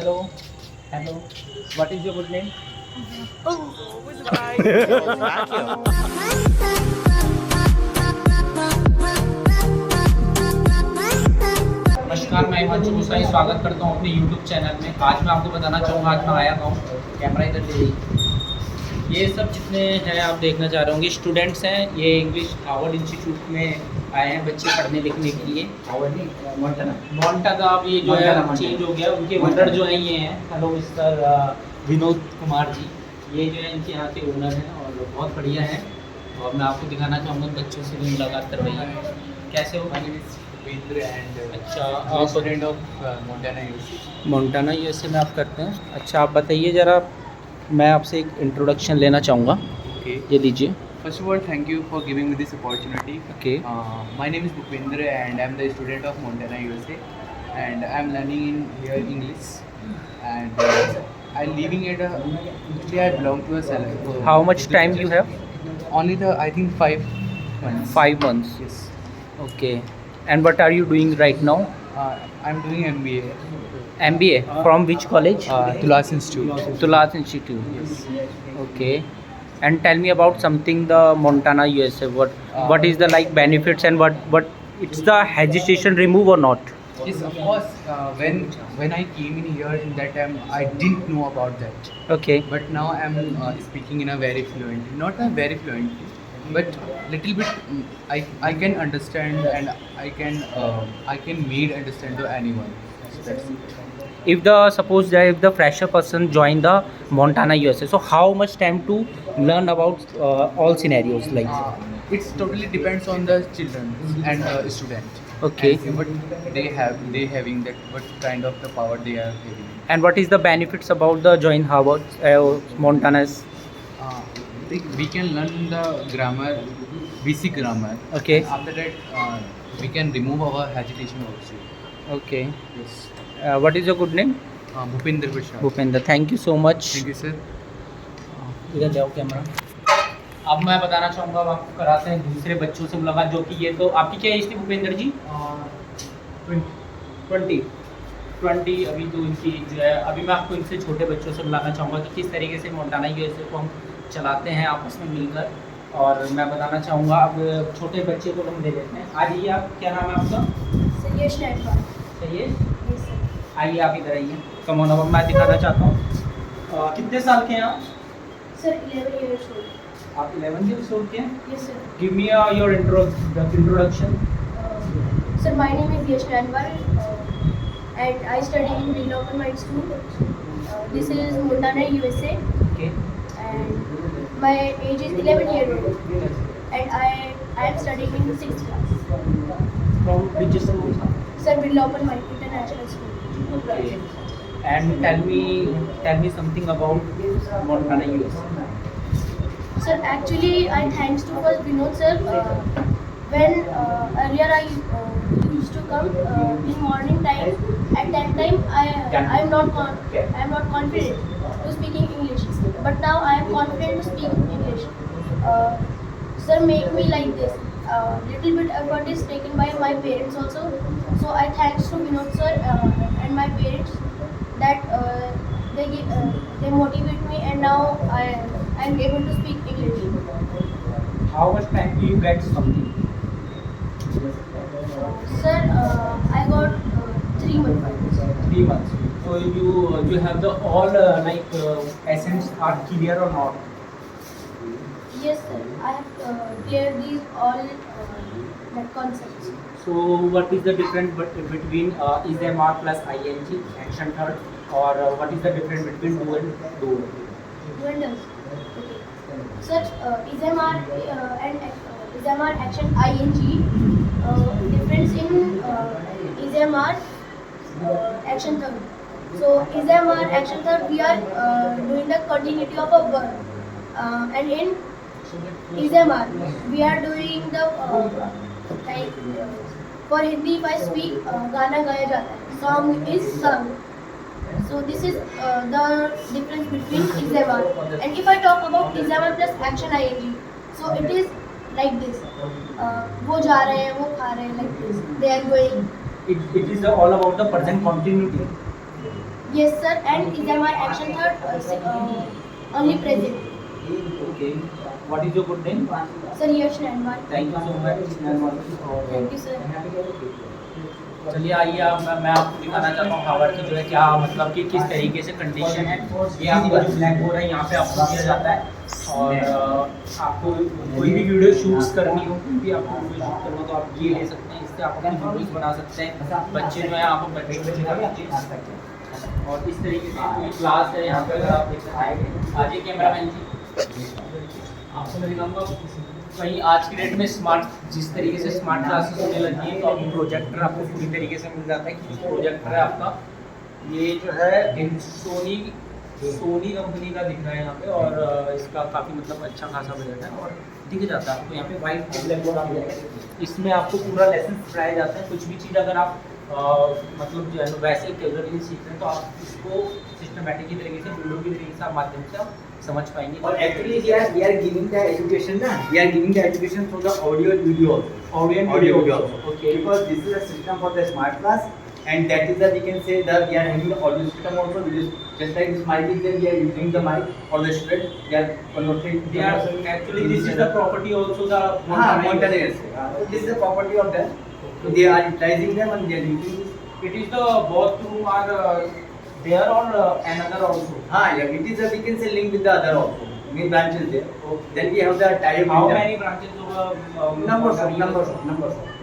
Hello. Hello. What is your good name? नमस्कार, मैं हिमांशु गुसाई स्वागत करता हूँ अपने YouTube चैनल में। आज मैं आपको बताना चाहूँगा, आज मैं आया हूँ, कैमरा इधर ले जाइए। ये सब जितने हैं आप देखना चाह रहे होंगे स्टूडेंट्स हैं। ये इंग्लिश हार्वर्ड इंस्टीट्यूट में आए हैं बच्चे पढ़ने लिखने के लिए। हार्वर्ड नहीं, मोंटाना अब ये जो है चेंज हो गया। उनके ओनर जो हैं ये हैं, हेलो मिस्टर विनोद कुमार जी। ये जो है इनके यहाँ के ओनर हैं और बहुत बढ़िया हैं। और मैं आपको दिखाना चाहूँगा बच्चों से भी मुलाकात करवाइए। कैसे हो? अच्छा, आप student of Montana university. Montana USA में आप करते हैं? अच्छा, आप बताइए ज़रा, मैं आपसे एक इंट्रोडक्शन लेना चाहूँगा। ओके, ये दीजिए। First of all thank you for giving me this opportunity. Okay. My name is Bhupendra and I am the student of Montana USA and I am learning in here English and I living at actually I belong to a salary. How much time you have? Only the I think 5 months. 5 months. Yes. Okay. And what are you doing right now? I'm doing MBA. MBA from which college? Tulas Institute. Tulas Institute. Yes. Okay. And tell me about something the Montana USA. What is the like benefits and what it's the hesitation remove or not? Yes, of course. When I came in here in that time, I didn't know about that. Okay. But now I'm speaking in a very fluent, not a very fluently, but little bit. I can understand and I can make understand to anyone. So that's it. If the fresher person join the Montana USA, so how much time to learn about all scenarios like? It's totally depends on the children and student. Okay. And what they having that what kind of the power they are having. And what is the benefits about the join Harvard Montana's? We can learn the grammar, basic grammar. Okay. And after that, we can remove our hesitation also. Okay. Yes. What is your good name? Bhupender Bashar. Bhupendra, thank you so much. Thank you, sir. इधर जाओ camera. अब मैं बताना चाहूँगा, अब आपको कराते हैं दूसरे बच्चों से मुलाकात, जो कि ये तो आपकी क्या एज थी भूपेंद्र जी? 20 अभी तो इनकी जो है। अभी मैं आपको इनसे छोटे बच्चों से मिलाना चाहूँगा कि किस तरीके से मोंटाना यूएसए को हम चलाते हैं आपस में मिलकर। और मैं बताना चाहूँगा, अब छोटे बच्चे को हम दे लेते हैं। आ जाइए आप, क्या नाम है आपका? सयेश नैनवाल। Sayesh, yes sir. आइए आप इधर आइए। कम ऑन, अब मैं दिखाना चाहता हूँ। कितने साल के हैं आप? Sir 11 years old. आप 11 years old के हैं? Yes sir. Give me your introduction. Sir, my name is Yash Nanwal and I study in Birla Open Mind School. This is Montana, USA, Okay. and my age is 11 years old and I am studying in 6th class. From which school? Sir, Birla Open Mind International School. Okay. And tell me something about Montana USA. Sir, actually I thanks to first Vinod sir. When earlier I used to come in morning time. At that time I am not confident to speaking English. But now I am confident to speak English. Sir make me like this. Little bit effort is taken by my parents also. So I thanks to Vinod sir and my parents that they motivate me and now I am able to speak English. How much time do you get something? Sir, I got 3 months. 3 months. So you have the all essence are clear or not? Yes, sir. I have cleared these all the concepts. So what is the difference between is MR plus ing action third, or what is the difference between do and do? Wonders. Okay. Sir, ISMR and ISMR action ing. Difference in ISMR action third. So ISMR action third we are doing the continuity of a verb, and in ISMR we are doing the like for Hindi if I speak गाना गाया जाता है, song is sung. So this is the difference between ISMR. And if I talk about ISMR plus action ing, so it is like this. वो जा रहे हैं, वो खा रहे हैं, like this. They are going. It is all about the present continuity. Yes, sir. And EXAMR Action Third only present. Okay. What is your good name? Sir, Yash Nanwar. Thank you so much. Thank you, sir. चलिए आइए अब मैं आपको दिखाना चाहता हूँ Harvard की जो है क्या मतलब कि किस तरीके से कंडीशन है। ये आपका जो ब्लैक बोर्ड है यहाँ पे आपको दिया जाता है, और आपको कोई भी वीडियो शूट्स करनी हो, कोई भी आपको वीडियो शूट करना हो तो आप ये ले सकते हैं, इससे आप अपनी वीडियोस बना सकते हैं। बच्चे जो है आप बच्चे आ सकते हैं। और इस तरीके से कोई क्लास है यहाँ पे, अगर आप देख सकते हैं। आइए कैमरा मैन जी, आपको मैं दिखाऊंगा कहीं आज की डेट में स्मार्ट जिस तरीके से स्मार्ट क्लासेस होने लगी है, तो आपको प्रोजेक्टर आपको पूरी तरीके से मिल जाता है। कि प्रोजेक्टर है आपका, ये जो है सोनी कंपनी का दिख रहा है यहाँ पे, और इसका काफ़ी मतलब अच्छा खासा बजट है और दिख जाता है आपको यहाँ पे वाइट ब्लैक बोर्ड आ जाएगा। इसमें आपको पूरा लेसन पढ़ाया जाता है। कुछ भी चीज़ अगर आप मतलब जो है वैसे कैजुअली सीख रहे हैं तो आप इसको सिस्टमेटिक की तरीके से वीडियो की तरीके से आप माध्यम से आप समझ पाएंगे। और actually we are giving the education ना, we are giving the education through the audio and video also. Audio and Audio video also. Okay. Because this is a system for the smart class, and that is the we can say that we are having the audio system also, which is just like this mic is there, we are using the mic for the student. We are converting. They are actually this is the property also the Montages. So this is the property of them. So they are utilizing them and they are using this. It is the both room are there or another also. Yeah, it is a we can say link with the other also. Main branches there. Okay. Then we have the tie-up. How with them. many branches of Numbers.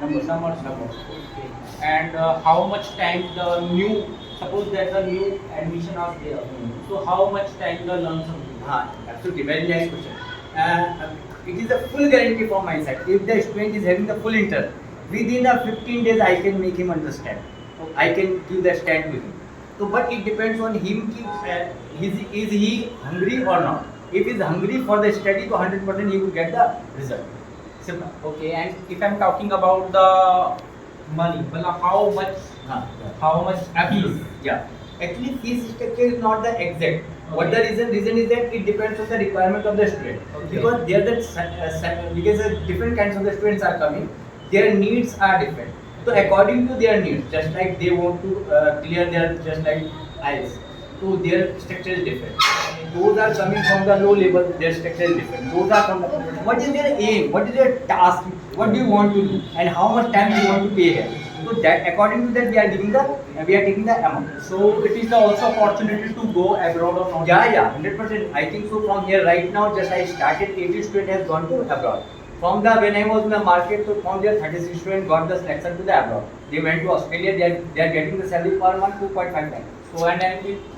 Okay. And how much time the new, suppose that the new admission are there, so how much time the learn something? Absolutely. Very nice question. It is a full guarantee from my side. If the student is having the full interest, within 15 days I can make him understand. I can give the stand with him. So, but it depends on him. Is he hungry or not? If he is hungry for the study, so 100% he will get the result. Simple. Okay, and if I'm talking about the money, well, how much fees? Yeah. Actually, fees structure is not the exact. What the reason is that it depends on the requirement of the student. Okay. Because there because different kinds of the students are coming, their needs are different. So according to their needs, just like they want to clear their just like IELTS, so their structure is different. Those are coming from the low level, their structure is different. Those are from the, what is their aim, what is their task, what do you want to do, and how much time you want to pay here. So that according to that we are taking the amount. So it is the also opportunity to go abroad or not? Yeah, 100%. I think so. From here right now, just I started 80 student has gone to abroad. From the when I was in the market, so from there 36 students got the selection to the abroad. They went to Australia. They are getting the salary per month 2.5 times. So and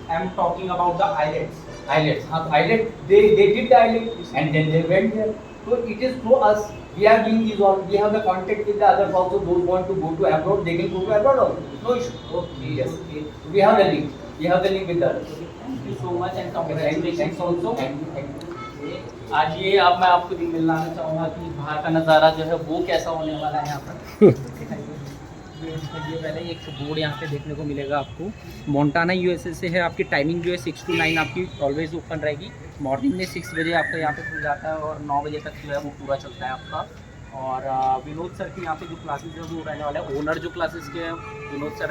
I'm talking about the IELTS. IELTS. They did the IELTS and then they went there. So it is through us. We are doing these all. We have the contact with the others also. Those want to go to abroad, they can go to abroad also. No issue. Okay. Yes. Okay. We have the link. We have the link with the others. Thank you so much and congratulations also. Thank you. आज ये अब मैं आपको दिलाना चाहूँगा कि बाहर का नज़ारा जो है वो कैसा होने वाला है यहाँ पर। ये पहले एक बोर्ड यहाँ पे देखने को मिलेगा आपको। मोंटाना यूएसए से है। आपकी टाइमिंग जो है 6 to 9 आपकी ऑलवेज ओपन रहेगी। मॉर्निंग में 6 बजे आपका यहाँ पे खुल जाता है और 9 बजे तक जो है वो पूरा चलता है आपका। और विनोद सर की यहाँ पे जो क्लासेस है वो रहने वाला है। ओनर जो क्लासेस के हैं विनोद सर